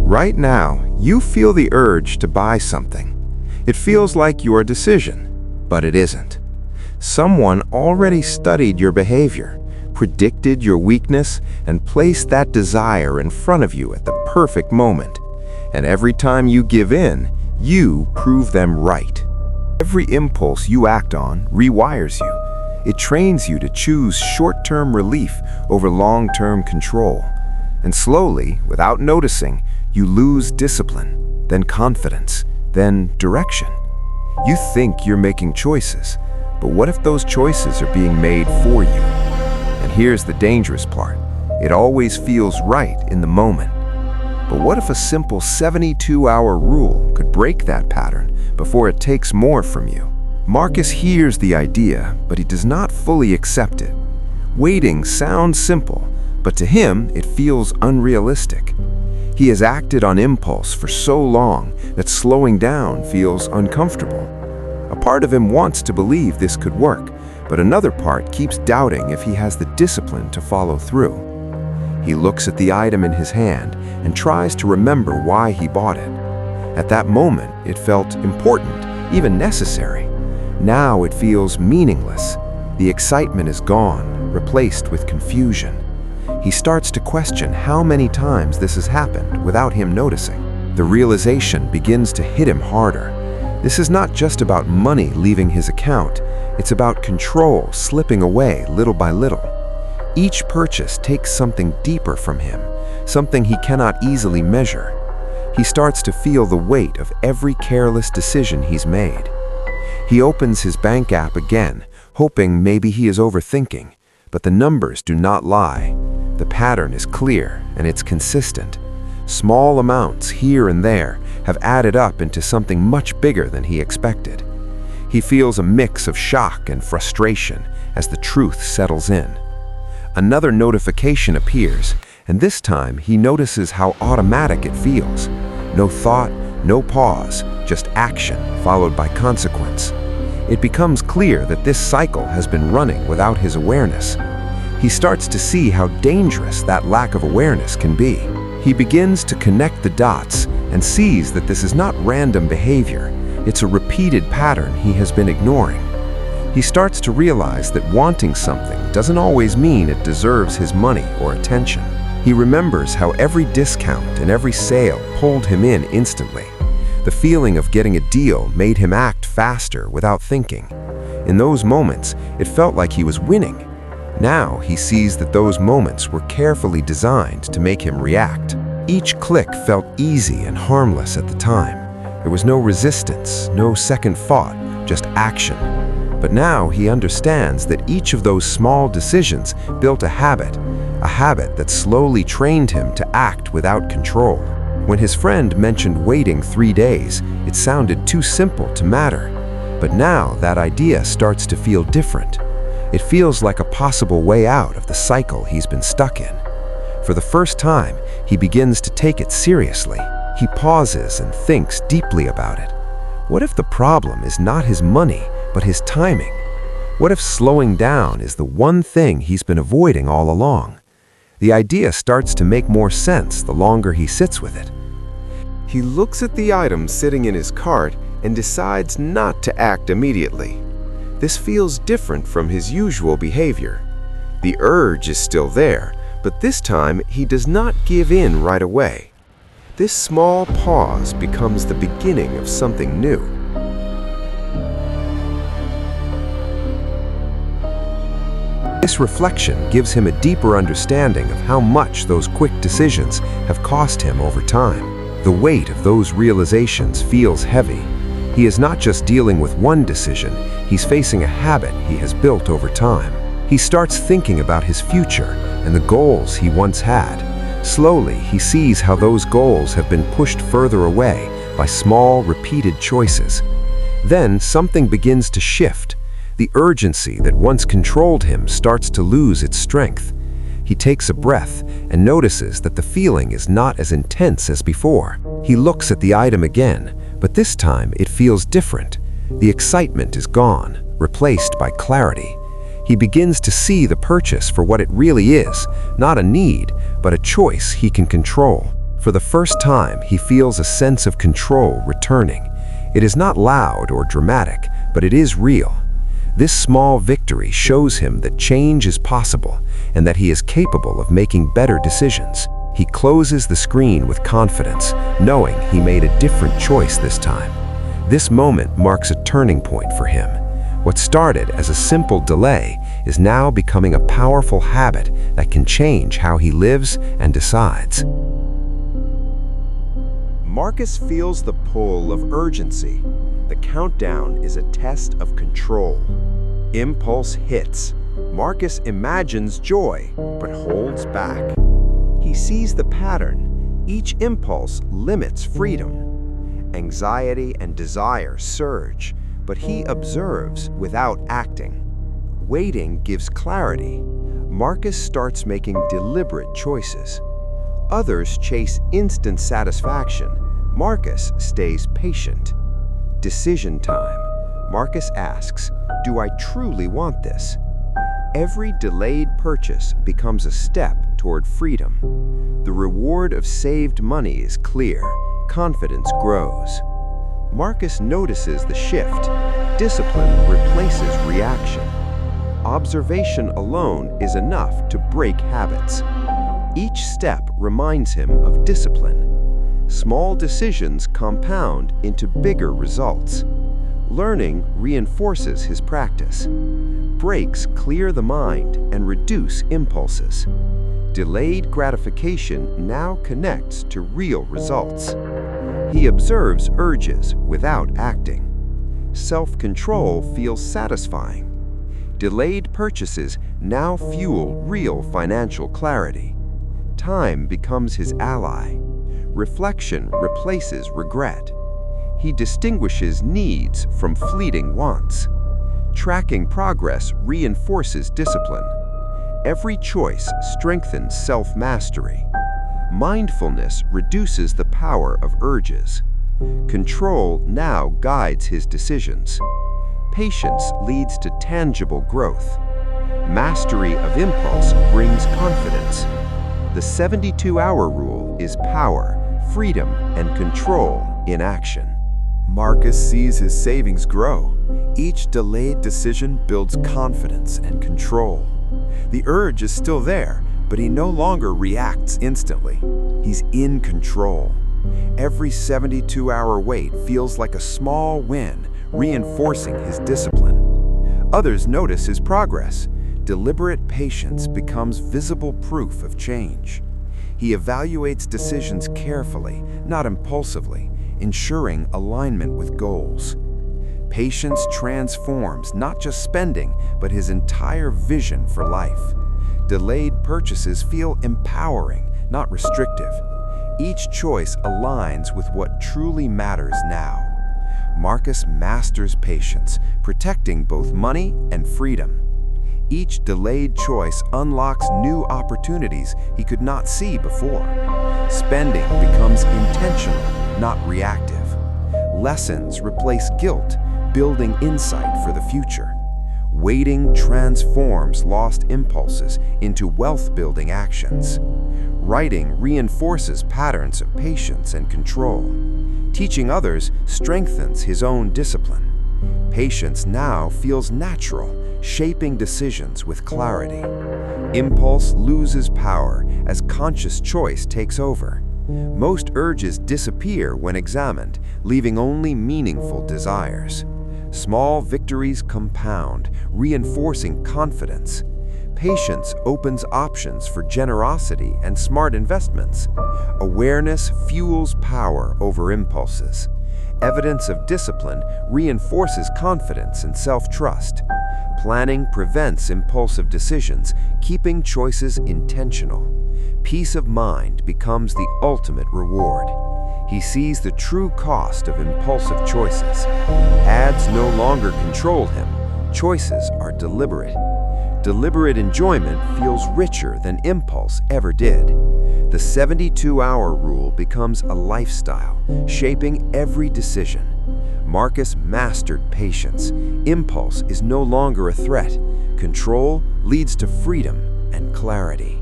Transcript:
Right now, you feel the urge to buy something. It feels like your decision, but it isn't. Someone already studied your behavior, predicted your weakness, and placed that desire in front of you at the perfect moment. And every time you give in, you prove them right. Every impulse you act on rewires you. It trains you to choose short-term relief over long-term control. And slowly, without noticing, you lose discipline, then confidence, then direction. You think you're making choices, but what if those choices are being made for you? And here's the dangerous part. It always feels right in the moment. But what if a simple 72-hour rule could break that pattern before it takes more from you? Marcus hears the idea, but he does not fully accept it. Waiting sounds simple, but to him it feels unrealistic. He has acted on impulse for so long that slowing down feels uncomfortable. A part of him wants to believe this could work, but another part keeps doubting if he has the discipline to follow through. He looks at the item in his hand and tries to remember why he bought it. At that moment, it felt important, even necessary. Now it feels meaningless. The excitement is gone, replaced with confusion. He starts to question how many times this has happened without him noticing. The realization begins to hit him harder. This is not just about money leaving his account. It's about control slipping away little by little. Each purchase takes something deeper from him, something he cannot easily measure. He starts to feel the weight of every careless decision he's made. He opens his bank app again, hoping maybe he is overthinking, but the numbers do not lie. The pattern is clear and it's consistent. Small amounts here and there have added up into something much bigger than he expected. He feels a mix of shock and frustration as the truth settles in. Another notification appears, and this time he notices how automatic it feels. No thought, no pause, just action followed by consequence. It becomes clear that this cycle has been running without his awareness. He starts to see how dangerous that lack of awareness can be. He begins to connect the dots and sees that this is not random behavior. It's a repeated pattern he has been ignoring. He starts to realize that wanting something doesn't always mean it deserves his money or attention. He remembers how every discount and every sale pulled him in instantly. The feeling of getting a deal made him act faster without thinking. In those moments, it felt like he was winning. Now he sees that those moments were carefully designed to make him react. Each click felt easy and harmless at the time. There was no resistance, no second thought, just action. But now he understands that each of those small decisions built a habit that slowly trained him to act without control. When his friend mentioned waiting 3 days, it sounded too simple to matter. But now that idea starts to feel different. It feels like a possible way out of the cycle he's been stuck in. For the first time, he begins to take it seriously. He pauses and thinks deeply about it. What if the problem is not his money, but his timing? What if slowing down is the one thing he's been avoiding all along? The idea starts to make more sense the longer he sits with it. He looks at the item sitting in his cart and decides not to act immediately. This feels different from his usual behavior. The urge is still there, but this time he does not give in right away. This small pause becomes the beginning of something new. This reflection gives him a deeper understanding of how much those quick decisions have cost him over time. The weight of those realizations feels heavy. He is not just dealing with one decision, he's facing a habit he has built over time. He starts thinking about his future and the goals he once had. Slowly, he sees how those goals have been pushed further away by small, repeated choices. Then something begins to shift. The urgency that once controlled him starts to lose its strength. He takes a breath and notices that the feeling is not as intense as before. He looks at the item again, but this time it feels different. The excitement is gone, replaced by clarity. He begins to see the purchase for what it really is, not a need, but a choice he can control. For the first time, he feels a sense of control returning. It is not loud or dramatic, but it is real. This small victory shows him that change is possible and that he is capable of making better decisions. He closes the screen with confidence, knowing he made a different choice this time. This moment marks a turning point for him. What started as a simple delay is now becoming a powerful habit that can change how he lives and decides. Marcus feels the pull of urgency. The countdown is a test of control. Impulse hits. Marcus imagines joy, but holds back. He sees the pattern. Each impulse limits freedom. Anxiety and desire surge, but he observes without acting. Waiting gives clarity. Marcus starts making deliberate choices. Others chase instant satisfaction. Marcus stays patient. Decision time. Marcus asks, "Do I truly want this?" Every delayed purchase becomes a step toward freedom. The reward of saved money is clear. Confidence grows. Marcus notices the shift. Discipline replaces reaction. Observation alone is enough to break habits. Each step reminds him of discipline. Small decisions compound into bigger results. Learning reinforces his practice. Breaks clear the mind and reduce impulses. Delayed gratification now connects to real results. He observes urges without acting. Self-control feels satisfying. Delayed purchases now fuel real financial clarity. Time becomes his ally. Reflection replaces regret. He distinguishes needs from fleeting wants. Tracking progress reinforces discipline. Every choice strengthens self-mastery. Mindfulness reduces the power of urges. Control now guides his decisions. Patience leads to tangible growth. Mastery of impulse brings confidence. The 72-hour rule is power, freedom, and control in action. Marcus sees his savings grow. Each delayed decision builds confidence and control. The urge is still there, but he no longer reacts instantly. He's in control. Every 72-hour wait feels like a small win, reinforcing his discipline. Others notice his progress. Deliberate patience becomes visible proof of change. He evaluates decisions carefully, not impulsively, ensuring alignment with goals. Patience transforms not just spending, but his entire vision for life. Delayed purchases feel empowering, not restrictive. Each choice aligns with what truly matters now. Marcus masters patience, protecting both money and freedom. Each delayed choice unlocks new opportunities he could not see before. Spending becomes intentional, not reactive. Lessons replace guilt, building insight for the future. Waiting transforms lost impulses into wealth-building actions. Writing reinforces patterns of patience and control. Teaching others strengthens his own discipline. Patience now feels natural, shaping decisions with clarity. Impulse loses power as conscious choice takes over. Most urges disappear when examined, leaving only meaningful desires. Small victories compound, reinforcing confidence. Patience opens options for generosity and smart investments. Awareness fuels power over impulses. Evidence of discipline reinforces confidence and self-trust. Planning prevents impulsive decisions, keeping choices intentional. Peace of mind becomes the ultimate reward. He sees the true cost of impulsive choices. Ads no longer control him. Choices are deliberate. Deliberate enjoyment feels richer than impulse ever did. The 72-hour rule becomes a lifestyle, shaping every decision. Marcus mastered patience. Impulse is no longer a threat. Control leads to freedom and clarity.